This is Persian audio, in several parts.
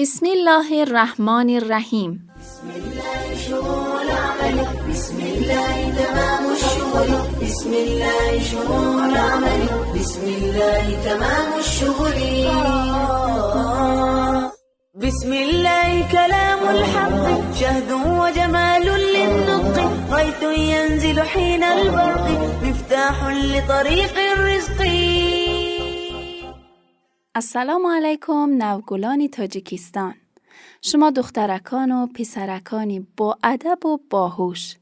بسم الله الرحمن الرحیم. بسم الله شروع العمل، بسم الله تمام الشغل، بسم الله شروع العمل، بسم الله تمام الشغل، بسم الله كلام الحق، شهد وجمال للنطق، غيث ينزل حين البرق، مفتاح لطريق الرزق. السلام علیکم نوگلان تاجیکستان. شما دخترکان و پسرکانی با ادب و باهوش.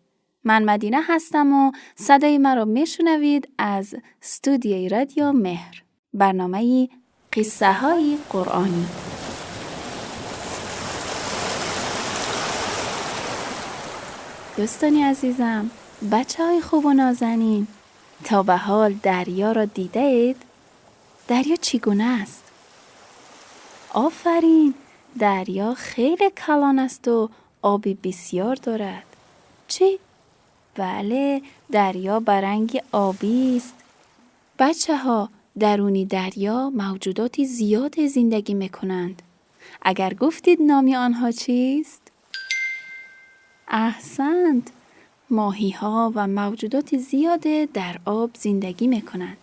من مدینه هستم و صدای مرا میشنوید از استودیوی رادیو مهر، برنامه قصه های قرآنی. دوستانی عزیزم، بچه های خوب و نازنین، تا به حال دریا را دیده اید؟ دریا چگونه است؟ آفرین، دریا خیلی کلان است و آبی بسیار دارد. چی؟ بله، دریا به رنگ آبی است. بچه ها، درونی دریا موجودات زیاد زندگی میکنند. اگر گفتید نامی آنها چیست؟ احسنت، ماهی ها و موجودات زیاد در آب زندگی میکنند.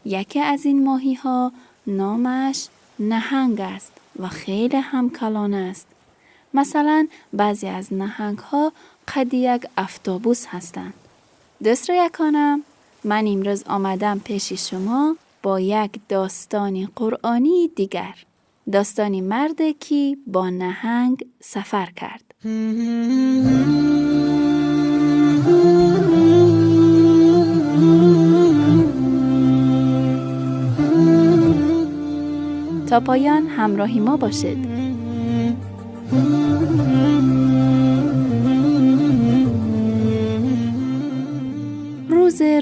یکی از این ماهی ها نامش نهنگ است و خیلی هم کلان است. مثلا بعضی از نهنگ ها قد یک افتابوس هستند. دوست یکانم، من امروز آمدم پیش شما با یک داستان قرآنی دیگر. داستانی مرد که با نهنگ سفر کرد. تا پایان همراهی ما باشید.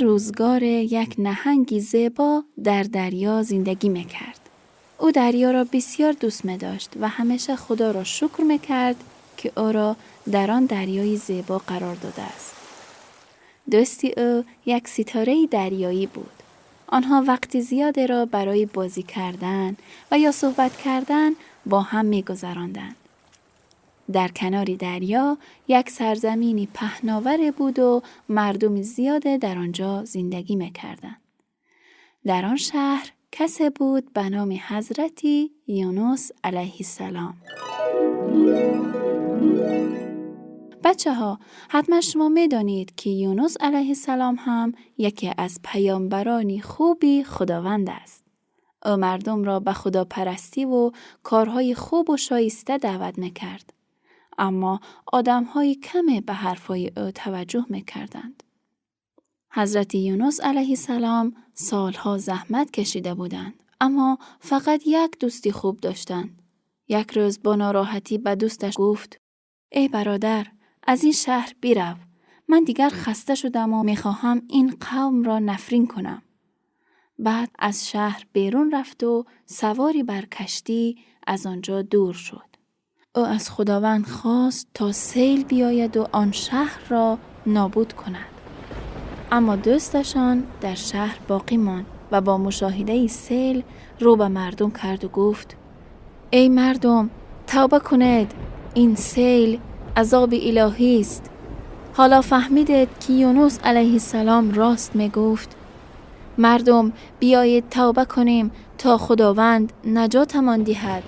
روزگار یک نهنگی زیبا در دریا زندگی میکرد. او دریا را بسیار دوست می‌داشت و همیشه خدا را شکر میکرد که او را در آن دریای زیبا قرار داده است. دوستی او یک ستاره دریایی بود. آنها وقت زیادی را برای بازی کردن و یا صحبت کردن با هم می‌گذراندند. در کنار دریا یک سرزمینی پهناور بود و مردم زیاد در آنجا زندگی می‌کردند. در آن شهر کسی بود به نام حضرت یونس علیه السلام. بچه ها، حتما شما میدانید که یونس علیه السلام هم یکی از پیامبران خوبی خداوند است. او مردم را به خدا پرستی و کارهای خوب و شایسته دعوت میکرد. اما آدمهای کمی به حرفای او توجه میکردند. حضرت یونس علیه السلام سالها زحمت کشیده بودند، اما فقط یک دوستی خوب داشتند. یک روز با ناراحتی به دوستش گفت: ای برادر، از این شهر بیرو. من دیگر خسته شدم و میخواهم این قوم را نفرین کنم. بعد از شهر بیرون رفت و سواری بر کشتی از آنجا دور شد. او از خداوند خواست تا سیل بیاید و آن شهر را نابود کند. اما دوستشان در شهر باقی ماند و با مشاهده سیل رو به مردم کرد و گفت: ای مردم، توبه کنید، این سیل عذاب الهی است. حالا فهمیدید که یونس علیه السلام راست می گفت. مردم، بیایید توبه کنیم تا خداوند نجاتمان دهد.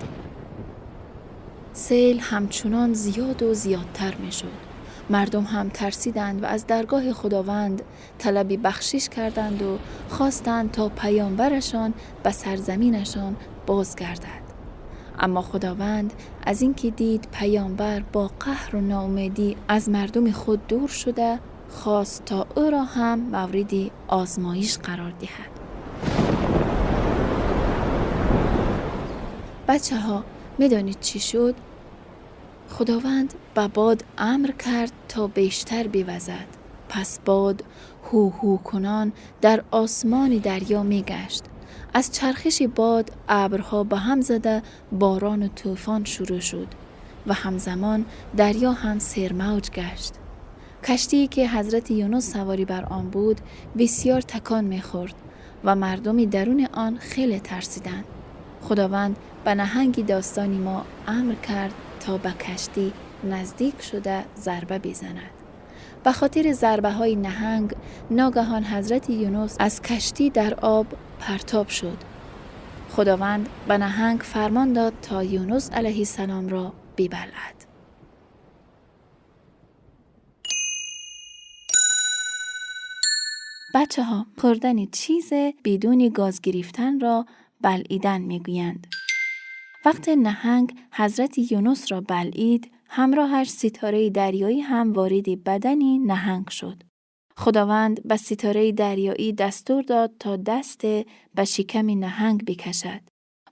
سیل همچنان زیاد و زیادتر می شد. مردم هم ترسیدند و از درگاه خداوند طلب بخشش کردند و خواستند تا پیامبرشان به سرزمینشان بازگردد. اما خداوند از اینکه دید پیامبر با قهر و ناامیدی از مردم خود دور شده، خواست تا او را هم مورد آزمایش قرار دهد. بچه ها، میدانید چی شد؟ خداوند به باد امر کرد تا بیشتر بوزد. پس باد هو هو کنان در آسمان دریا می گشت. از چرخش باد ابرها به هم زده باران و طوفان شروع شد و همزمان دریا هم سرموج گشت. کشتی که حضرت یونس سواری بر آن بود بسیار تکان می خورد و مردم درون آن خیلی ترسیدند. خداوند به نهنگ داستانی ما امر کرد تا به کشتی نزدیک شده ضربه بزند. به خاطر ضربه های نهنگ ناگهان حضرت یونس از کشتی در آب پرتاب شد. خداوند به نهنگ فرمان داد تا یونس علیه السلام را ببلعد. بچه ها خوردن چیز بدون گاز گرفتن را بلعیدن میگویند. وقتی نهنگ حضرت یونس را بلعید، همراهش ستاره دریایی هم وارد بدن نهنگ شد. خداوند به ستاره دریایی دستور داد تا دست به شکم نهنگ بکشد.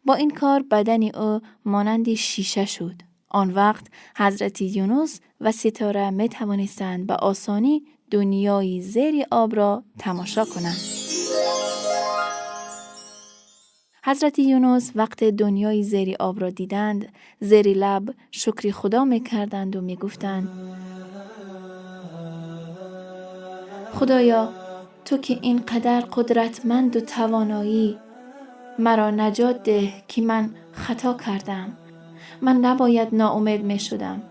با این کار بدن او مانند شیشه شد. آن وقت حضرت یونس و ستاره می توانستند به آسانی دنیای زیر آب را تماشا کنند. حضرت یونس وقت دنیای زیر آب را دیدند، زیر لب شکر خدا می کردند و می گفتند: خدایا، تو که اینقدر قدرتمند و توانایی، مرا نجات ده که من خطا کردم. من نباید ناامید می شدم.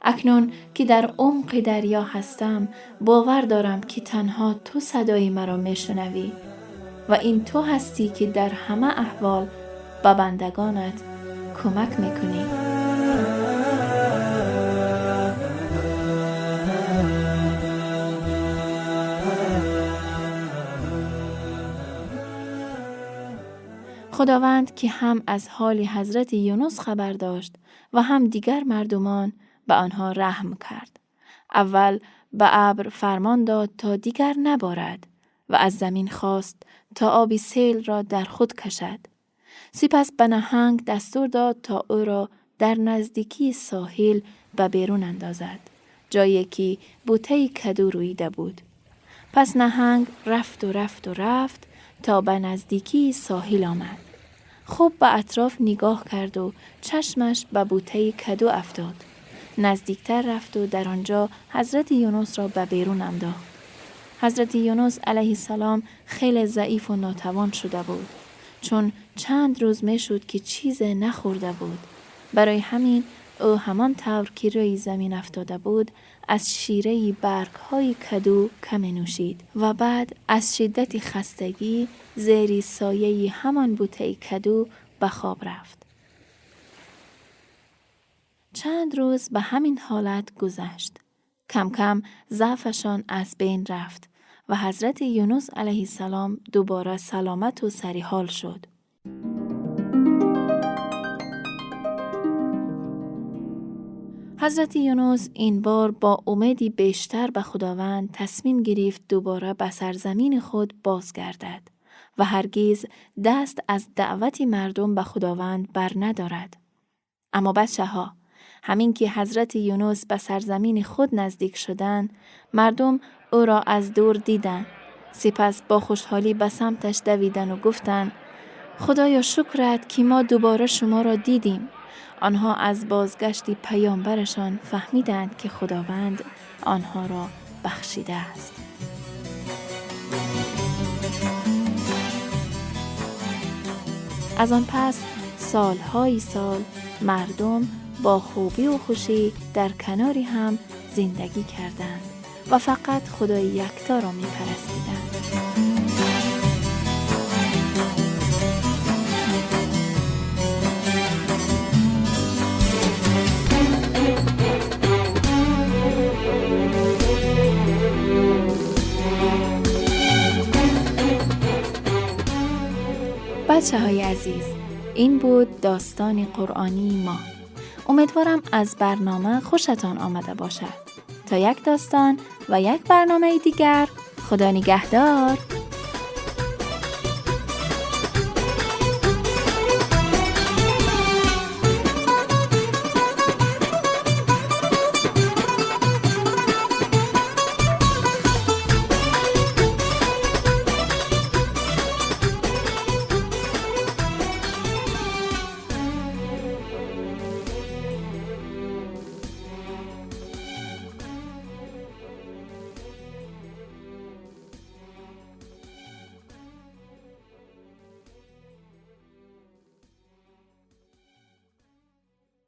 اکنون که در عمق دریا هستم، باور دارم که تنها تو صدای مرا می شنوی و این تو هستی که در همه احوال به بندگانت کمک می کنی. خداوند که هم از حال حضرت یونس خبر داشت و هم دیگر مردمان، به آنها رحم کرد. اول به ابر فرمان داد تا دیگر نبارد و از زمین خواست تا آب سیل را در خود کشد. سپس به نهنگ دستور داد تا او را در نزدیکی ساحل به بیرون اندازد، جایی که بوته کدو رویده بود. پس نهنگ رفت تا به نزدیکی ساحل آمد. خوب به اطراف نگاه کرد و چشمش به بوته کدو افتاد. نزدیکتر رفت و در آنجا حضرت یونس را به بیرون انداخت. حضرت یونس علیه السلام خیلی ضعیف و ناتوان شده بود، چون چند روز می شد که چیز نخورده بود. برای همین او همان طور که روی زمین افتاده بود از شیره برگ‌های کدو کمی نوشید و بعد از شدت خستگی زیر سایه همان بوته کدو به خواب رفت. چند روز به همین حالت گذشت. کم کم ضعفشان از بین رفت و حضرت یونس علیه السلام دوباره سلامت و سریحال شد. حضرت یونس این بار با امیدی بیشتر به خداوند تصمیم گرفت دوباره به سرزمین خود بازگردد و هرگز دست از دعوت مردم به خداوند بر ندارد. اما بچه ها، همین که حضرت یونس به سرزمین خود نزدیک شدند، مردم او را از دور دیدند. سپس با خوشحالی به سمتش دویدند و گفتند: خدایا شکرت که ما دوباره شما را دیدیم. آنها از بازگشت پیامبرشان فهمیدند که خداوند آنها را بخشیده است. از آن پس سالهای سال مردم با خوبی و خوشی در کناری هم زندگی کردند و فقط خدای یکتا را می پرستیدند. بچه های عزیز، این بود داستان قرآنی ما. امیدوارم از برنامه خوشتان آمده باشد. تا یک داستان و یک برنامه دیگر، خدا نگهدار.